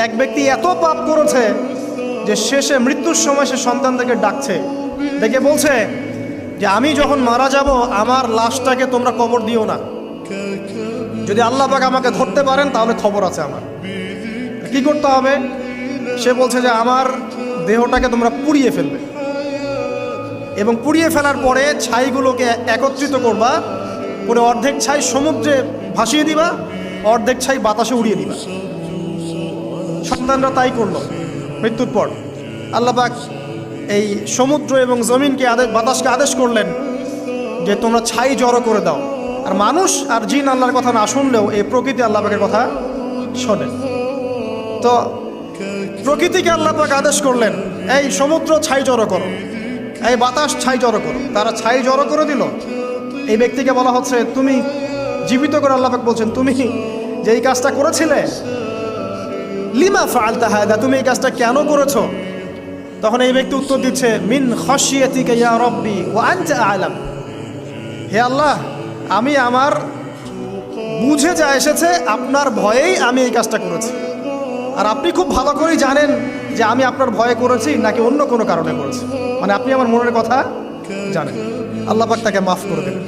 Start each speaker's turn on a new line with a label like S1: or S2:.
S1: এক ব্যক্তি এত পাপ করেছে যে শেষে মৃত্যুর সময় সে সন্তানদেরকে ডাকছে, ডেকে বলছে যে আমি যখন মারা যাব আমার লাশটাকে তোমরা কবর দিও না, যদি আল্লাহ পাক আমাকে ধরতে পারেন তাহলে খবর আছে আমার। কি করতে হবে? সে বলছে যে আমার দেহটাকে তোমরা পুড়িয়ে ফেলবে এবং পুড়িয়ে ফেলার পরে ছাইগুলোকে একত্রিত করবা, করে অর্ধেক ছাই সমুদ্রে ভাসিয়ে দিবা, অর্ধেক ছাই বাতাসে উড়িয়ে দিবা। সন্তানরা তাই করলো। মৃত্যুর পর আল্লাহ পাক এই সমুদ্র এবং জমিনকে বাতাসকে আদেশ করলেন যে তোমরা ছাই জড়ো করে দাও। আর মানুষ আর জিন আল্লাহর কথা না শুনলেও এই প্রকৃতি আল্লাহ পাকের কথা শোনে। তো প্রকৃতিকে আল্লাহ পাক আদেশ করলেন এই সমুদ্র ছাই জড়ো করো, এই বাতাস ছাই জড়ো করো। তারা ছাই জড়ো করে দিল। এই ব্যক্তিকে বলা হচ্ছে তুমি জীবিত করে আল্লাহ পাক বলছেন তুমি যে এই কাজটা করেছিলে, লিমা ফাআলতা হাদা, তুমি এই কাজটা কেন করেছো? তখন এই ব্যক্তি উত্তর দিচ্ছে মিন খাশিয়াতিকা ইয়া রাব্বি ওয়া আনতা আ'লাম, হে আল্লাহ আমি আমার বুঝে যা এসেছে আপনার ভয়েই আমি এই কাজটা করেছি, আর আপনি খুব ভালো করেই জানেন যে আমি আপনার ভয়ে করেছি নাকি অন্য কোনো কারণে করেছি, মানে আপনি আমার মনের কথা জানেন। আল্লাহ পাক তাকে মাফ করে দেবেন।